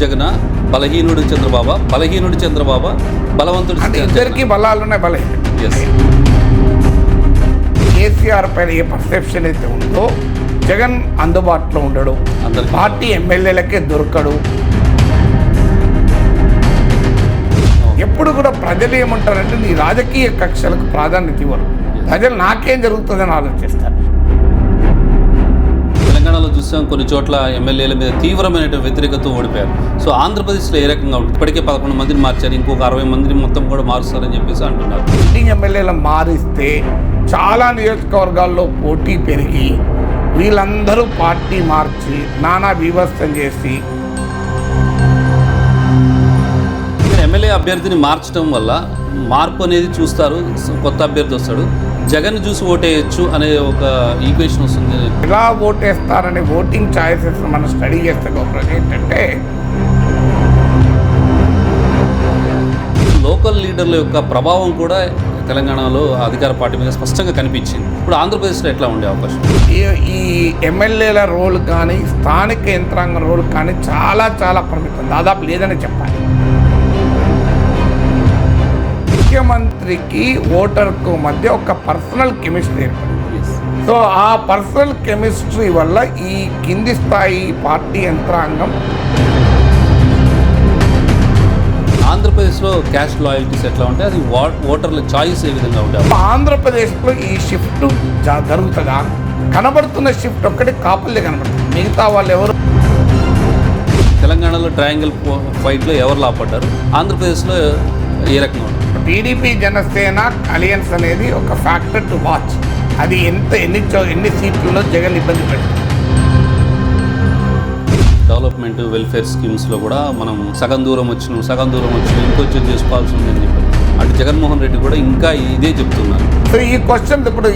జగన్, బలహీనుడు చంద్రబాబు, బలహీనుడు చంద్రబాబు, బలవంతుడు ఇద్దరికి బలాలున్నాయి. బలహీన కేసీఆర్ పైన ఏ పర్సెప్షన్ అయితే ఉందో జగన్ అందుబాటులో ఉండడు, పార్టీ ఎమ్మెల్యేలకే దొరకడు. ఎప్పుడు కూడా ప్రజలు ఏమంటారంటే నీ రాజకీయ కక్షలకు ప్రాధాన్యత ఇవ్వరు, ప్రజలు నాకేం జరుగుతుందని ఆలోచిస్తారు. తెలంగాణలో చూసాం కొన్ని చోట్ల ఎమ్మెల్యేల మీద తీవ్రమైన వ్యతిరేకత ఓడిపోయారు. సో ఆంధ్రప్రదేశ్లో ఏ రకంగా ఉంటుంది? ఇప్పటికే 11 మందిని మార్చారు, ఇంకొక 60 మందిని మొత్తం కూడా మారుస్తారని చెప్పేసి అంటున్నారు. సిట్టింగ్ ఎమ్మెల్యేలు మారిస్తే చాలా నియోజకవర్గాల్లో పోటీ పెరిగి వీళ్ళందరూ పార్టీ మార్చి నానా వివస్థం చేసి ఎమ్మెల్యే అభ్యర్థిని మార్చడం వల్ల మార్పు అనేది చూస్తారు, కొత్త అభ్యర్థి వస్తాడు, జగన్ చూసి ఓటేయచ్చు అనే ఒక ఈక్వేషన్ వస్తుంది. ఎలా ఓటేస్తారనే ఓటింగ్ ఛాయిసెస్ మనం స్టడీ చేస్తే గొప్ప ఏంటంటే లోకల్ లీడర్ల యొక్క ప్రభావం కూడా తెలంగాణలో అధికార పార్టీ మీద స్పష్టంగా కనిపించింది. ఇప్పుడు ఆంధ్రప్రదేశ్లో ఎట్లా ఉండే అవకాశం? ఈ ఎమ్మెల్యేల రోల్ కానీ స్థానిక యంత్రాంగం రోల్ కానీ చాలా చాలా పరిమితం, దాదాపు లేదని చెప్పాలి. ముఖ్యమంత్రికి ఓటర్కు మధ్య ఒక పర్సనల్ కెమిస్ట్రీ ఏర్పడింది. సో ఆ పర్సనల్ కెమిస్ట్రీ వల్ల ఈ కింది స్థాయి పార్టీ యంత్రాంగం ఆంధ్రప్రదేశ్లో క్యాస్ట్ లాయల్టీస్ ఎట్లా ఉంటాయి, అది ఓటర్ల చాయిస్ ఏ విధంగా ఉంటాయి? ఆంధ్రప్రదేశ్లో ఈ షిఫ్ట్ జరుగుతుందా? కనబడుతున్న షిఫ్ట్ ఒక్కటి కాపులే కనబడుతుంది, మిగతా వాళ్ళు ఎవరు? తెలంగాణలో ట్రయాంగిల్ ఫైట్లో ఎవరు లాపడ్డారు, ఆంధ్రప్రదేశ్లో ఏ రకంగా ఉంటుంది? టీడీపీ జనసేన అలయన్స్ అనేది ఒక ఫ్యాక్టర్ టు వాచ్. అది ఎన్ని సీట్లలో జగన్ ఇబ్బంది పెడుతుంది. డెవలప్మెంట్ వెల్ఫేర్ స్కీమ్స్లో కూడా మనం సగం దూరం వచ్చినాం ఇంకొంచెం చేసుకోవాల్సి ఉందని చెప్పారు. అటు జగన్మోహన్ రెడ్డి కూడా ఇంకా ఇదే చెప్తున్నారు. సో ఈ క్వశ్చన్ ఇప్పుడు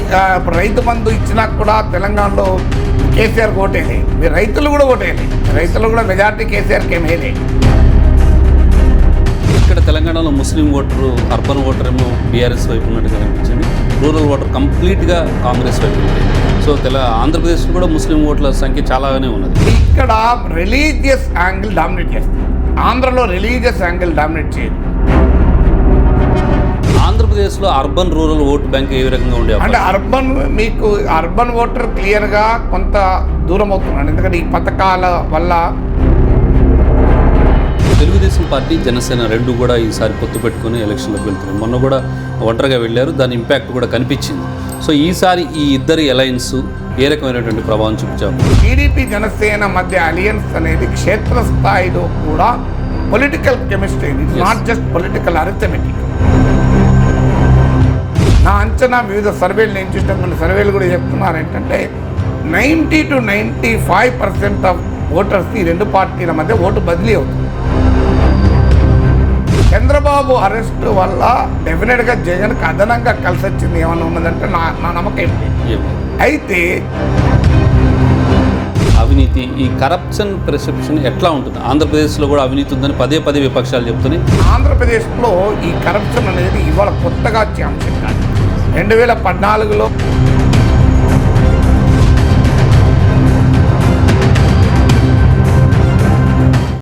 రైతు బంధు ఇచ్చినా కూడా తెలంగాణలో కేసీఆర్ ఓటేలే, మీరు రైతులు కూడా ఓటేలే, రైతులు కూడా మెజార్టీ కేసీఆర్కి ఏం వేయలే. ఇక్కడ తెలంగాణలో ముస్లిం ఓటరు, అర్బన్ ఓటర్ ఏమో బీఆర్ఎస్ వైపు ఉన్నట్టుగా కనిపించింది, రూరల్ ఓటర్ కంప్లీట్గా కాంగ్రెస్ వైపు ఉంది. సో ఆంధ్రప్రదేశ్లో కూడా ముస్లిం ఓట్ల సంఖ్య చాలానే ఉన్నది. ఇక్కడ రిలీజియస్ యాంగిల్ డామినేట్ చేస్తుంది, ఆంధ్రలో రిలీజియస్ యాంగిల్ డామినేట్ చేయదు. ఆంధ్రప్రదేశ్లో అర్బన్ రూరల్ ఓటు బ్యాంక్ ఏ రకంగా ఉండే అంటే అర్బన్ ఓటర్ క్లియర్గా కొంత దూరం అవుతున్నాడు, ఎందుకంటే ఈ పథకాల వల్ల. తెలుగుదేశం పార్టీ జనసేన రెండు కూడా ఈసారి పొత్తు పెట్టుకుని ఎలక్షన్లోకి వెళ్తున్నారు. మొన్న కూడా ఒంటరిగా వెళ్ళారు, దాని ఇంపాక్ట్ కూడా కనిపించింది. సో ఈసారి ఈ ఇద్దరి అలయన్స్ ఏ రకమైనటువంటి ప్రభావం చూపించాము? టీడీపీ జనసేన మధ్య అలయన్స్ అనేది క్షేత్రస్థాయిలో కూడా political chemistry, not just political arithmetic. నా అంచనా వివిధ సర్వేలు నేను చూసిన కొన్ని సర్వేలు కూడా చెప్తున్నారు ఏంటంటే 90 to 95% ఆఫ్ ఓటర్స్ ఈ రెండు పార్టీల మధ్య ఓటు బదిలీ అవుతుంది. చంద్రబాబు అరెస్ట్ వల్ల డెఫినెట్గా జగన్కి అదనంగా కలిసి వచ్చింది ఏమన్నా ఉన్నదంటే నా నమ్మకం ఏంటి. అయితే అవినీతి, ఈ కరప్షన్ పర్సెప్షన్ ఎట్లా ఉంటుంది? ఆంధ్రప్రదేశ్లో కూడా అవినీతి ఉందని పదే విపక్షాలు చెప్తున్నాయి. ఆంధ్రప్రదేశ్లో ఈ కరప్షన్ అనేది ఇవాళ కొత్తగా వచ్చే అంశం కాదు. 2014లో